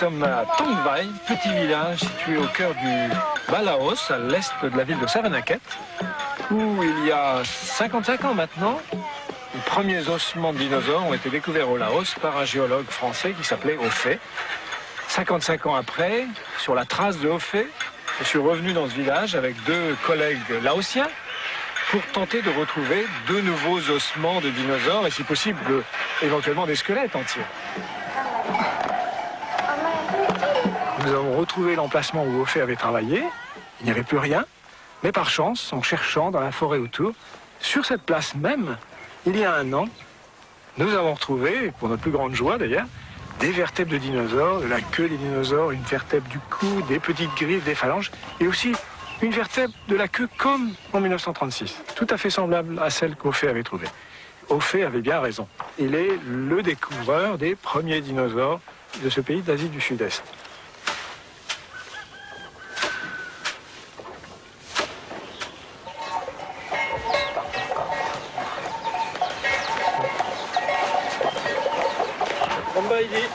sommes à Tongvai, petit village situé au cœur du Bas-Laos, à l'est de la ville de Savanaket, où il y a 55 ans maintenant, les premiers ossements de dinosaures ont été découverts au Laos par un géologue français qui s'appelait Hoffet. 55 ans après, sur la trace de Hoffet, je suis revenu dans ce village avec deux collègues laotiens pour tenter de retrouver de nouveaux ossements de dinosaures et si possible éventuellement des squelettes entiers. Nous avons retrouvé l'emplacement où Hoffet avait travaillé. Il n'y avait plus rien, mais par chance, en cherchant dans la forêt autour, sur cette place même, il y a un an, nous avons retrouvé, pour notre plus grande joie d'ailleurs, des vertèbres de dinosaures, de la queue des dinosaures, une vertèbre du cou, des petites griffes, des phalanges, et aussi une vertèbre de la queue comme en 1936, tout à fait semblable à celle qu'Hoffet avait trouvée. Hoffet avait bien raison. Il est le découvreur des premiers dinosaures de ce pays d'Asie du Sud-Est.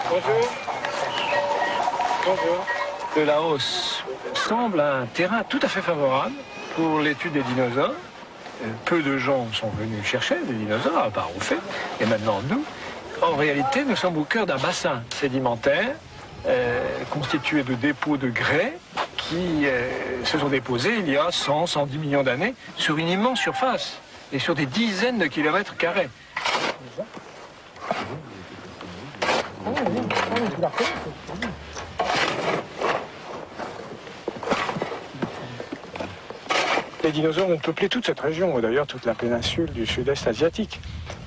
Bonjour. Bonjour. Le Laos semble un terrain tout à fait favorable pour l'étude des dinosaures. Peu de gens sont venus chercher des dinosaures, à part Hoffet, et maintenant nous. En réalité, nous sommes au cœur d'un bassin sédimentaire constitué de dépôts de grès qui se sont déposés il y a 100, 110 millions d'années sur une immense surface et sur des dizaines de kilomètres carrés. Les dinosaures ont peuplé toute cette région, d'ailleurs toute la péninsule du sud-est asiatique.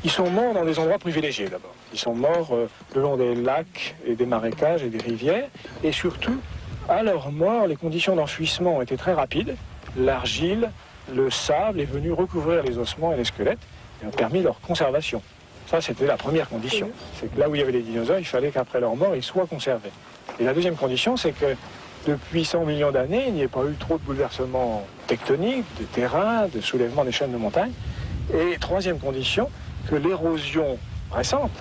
Ils sont morts dans des endroits privilégiés d'abord. Ils sont morts le long des lacs et des marécages et des rivières. Et surtout, à leur mort, les conditions d'enfouissement ont été très rapides. L'argile, le sable est venu recouvrir les ossements et les squelettes et ont permis leur conservation. Ça, c'était la première condition. C'est que là où il y avait les dinosaures, il fallait qu'après leur mort, ils soient conservés. Et la deuxième condition, c'est que depuis 100 millions d'années, il n'y a pas eu trop de bouleversements tectoniques, de terrain, de soulèvement des chaînes de montagnes. Et troisième condition, que l'érosion récente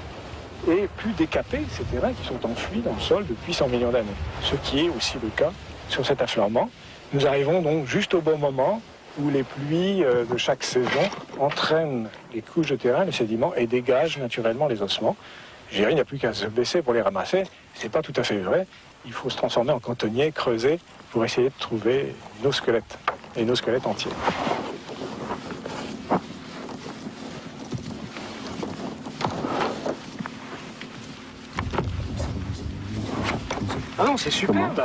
ait pu décaper ces terrains qui sont enfouis dans le sol depuis 100 millions d'années. Ce qui est aussi le cas sur cet affleurement. Nous arrivons donc juste au bon moment où les pluies de chaque saison entraînent les couches de terrain, les sédiments, et dégagent naturellement les ossements. Je dirais, il n'y a plus qu'à se baisser pour les ramasser. C'est pas tout à fait vrai. Il faut se transformer en cantonnier, creuser, pour essayer de trouver nos squelettes, et nos squelettes entiers. Ah non, c'est superbe.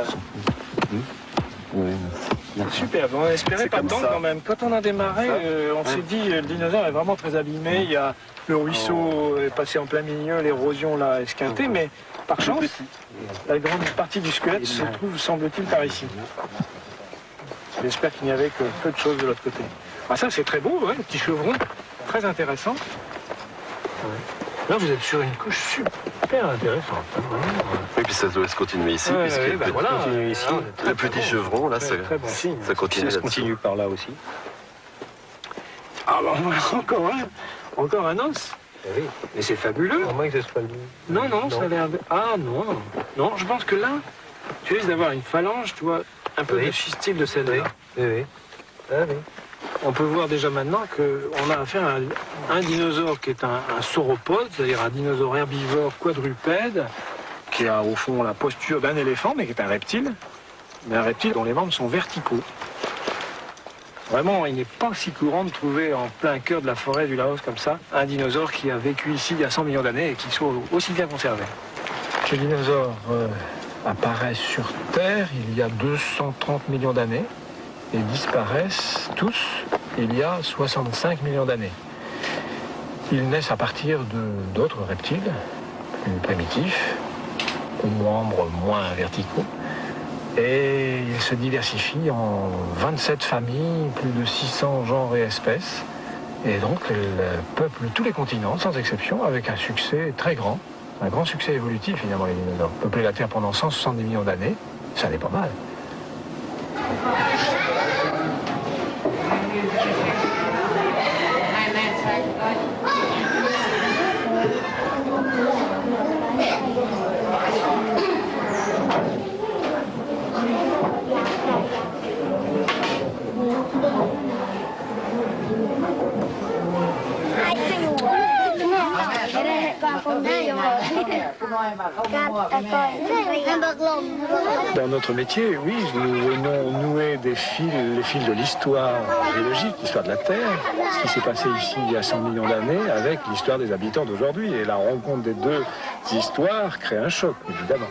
Oui, merci. Superbe, on espérait pas tant quand même. Quand on a démarré, on s'est dit le dinosaure est vraiment très abîmé. Il y a le ruisseau est passé en plein milieu, l'érosion l'a esquinté, mais par chance, la grande partie du squelette se trouve, semble-t-il, par ici. J'espère qu'il n'y avait que peu de choses de l'autre côté. Ah ça c'est très beau, ouais, le petit chevron, très intéressant. Là vous êtes sur une couche super intéressante. Oui, puis ça doit se continuer ici, puisque le petit chevron, là, ça continue. Ça se continue par là aussi. Ah bah encore un os. Oui, mais c'est fabuleux. À moins que ce soit non, ça a l'air de... Ah non, non, je pense que là, tu risques d'avoir une phalange, tu vois, un peu de style de celle-là. Oui. Ah oui. On peut voir déjà maintenant qu'on a affaire à un dinosaure qui est un sauropode, c'est-à-dire un dinosaure herbivore quadrupède, qui a au fond la posture d'un éléphant, mais qui est un reptile, mais un reptile dont les membres sont verticaux. Vraiment, il n'est pas si courant de trouver en plein cœur de la forêt du Laos comme ça, un dinosaure qui a vécu ici il y a 100 millions d'années et qui soit aussi bien conservé. Ces dinosaures apparaissent sur Terre il y a 230 millions d'années et disparaissent tous il y a 65 millions d'années. Ils naissent à partir d'autres reptiles, plus primitifs, aux membres moins verticaux. Et ils se diversifient en 27 familles, plus de 600 genres et espèces. Et donc, elles peuplent tous les continents, sans exception, avec un succès très grand. Un grand succès évolutif, finalement, les dinosaures. Peupler la Terre pendant 170 millions d'années, ça n'est pas mal. Dans notre métier, oui, nous venons nouer des fils, les fils de l'histoire géologique, l'histoire de la Terre, ce qui s'est passé ici il y a 100 millions d'années, avec l'histoire des habitants d'aujourd'hui. Et la rencontre des deux histoires crée un choc, évidemment.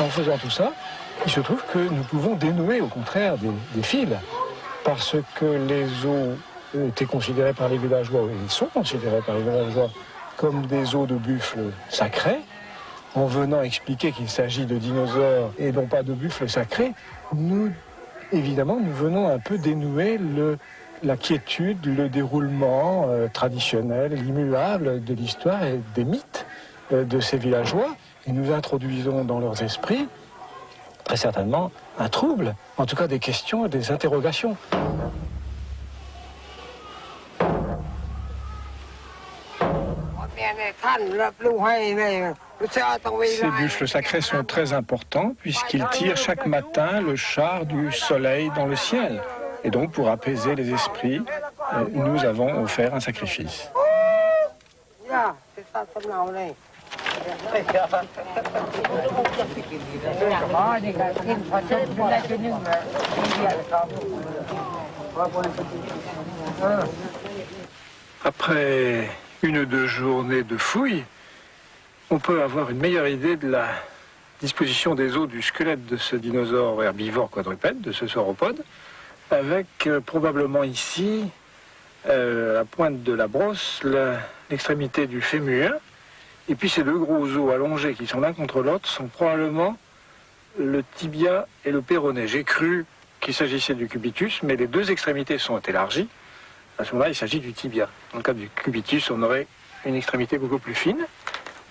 En faisant tout ça, il se trouve que nous pouvons dénouer au contraire des fils, parce que les os étaient considérés par les villageois, et ils sont considérés par les villageois comme des os de buffle sacrés. En venant expliquer qu'il s'agit de dinosaures et non pas de buffles sacrés, nous, évidemment, nous venons un peu dénouer la quiétude, le déroulement traditionnel, immuable de l'histoire et des mythes de ces villageois. Et nous introduisons dans leurs esprits, très certainement, un trouble, en tout cas des questions et des interrogations. Ces buffles sacrés sont très importants puisqu'ils tirent chaque matin le char du soleil dans le ciel. Et donc, pour apaiser les esprits, nous avons offert un sacrifice. Après une ou deux journées de fouilles, on peut avoir une meilleure idée de la disposition des os du squelette de ce dinosaure herbivore quadrupède, de ce sauropode, avec probablement ici, à la pointe de la brosse, l'extrémité du fémur. Et puis ces deux gros os allongés qui sont l'un contre l'autre sont probablement le tibia et le péroné. J'ai cru qu'il s'agissait du cubitus, mais les deux extrémités sont élargies. À ce moment-là, il s'agit du tibia. Dans le cas du cubitus, on aurait une extrémité beaucoup plus fine.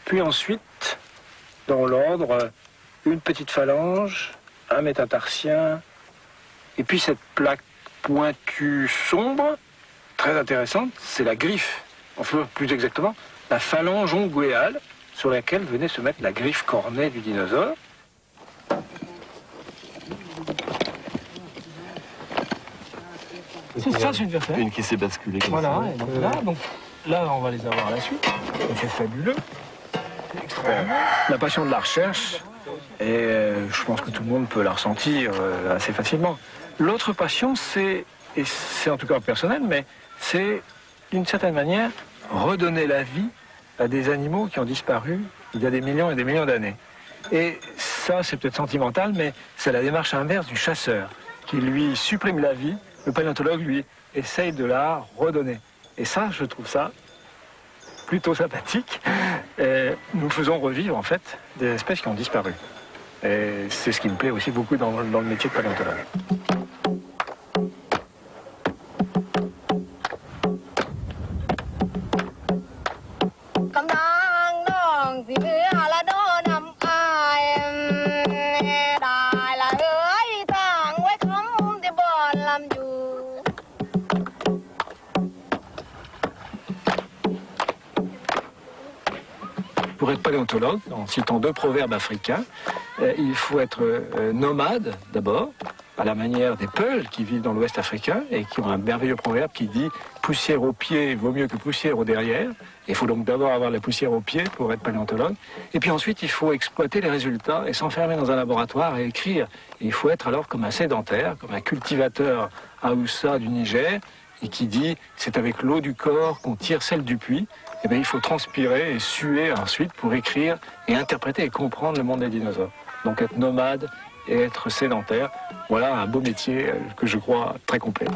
Puis ensuite, dans l'ordre, une petite phalange, un métatarsien, et puis cette plaque pointue sombre, très intéressante, c'est la griffe. Enfin, plus exactement, la phalange ongouéale sur laquelle venait se mettre la griffe cornée du dinosaure. C'est ça, c'est une vertèbre. Une qui s'est basculée comme voilà, ça. Donc là, on va les avoir à la suite. C'est fabuleux. La passion de la recherche, et je pense que tout le monde peut la ressentir assez facilement. L'autre passion, et c'est en tout cas personnel, mais c'est d'une certaine manière redonner la vie à des animaux qui ont disparu il y a des millions et des millions d'années. Et ça, c'est peut-être sentimental, mais c'est la démarche inverse du chasseur, qui lui supprime la vie. Le paléontologue, lui, essaye de la redonner. Et ça, je trouve ça plutôt sympathique. Et nous faisons revivre, en fait, des espèces qui ont disparu. Et c'est ce qui me plaît aussi beaucoup dans le métier de paléontologue. Pour être paléontologue, en citant deux proverbes africains, il faut être nomade d'abord, à la manière des Peuls qui vivent dans l'Ouest africain et qui ont un merveilleux proverbe qui dit « poussière aux pieds vaut mieux que poussière au derrière ». Il faut donc d'abord avoir la poussière aux pieds pour être paléontologue. Et puis ensuite, il faut exploiter les résultats et s'enfermer dans un laboratoire et écrire. Et il faut être alors comme un sédentaire, comme un cultivateur Haoussa du Niger, et qui dit « c'est avec l'eau du corps qu'on tire celle du puits ». Eh bien, il faut transpirer et suer ensuite pour écrire et interpréter et comprendre le monde des dinosaures. Donc être nomade et être sédentaire, voilà un beau métier que je crois très complet.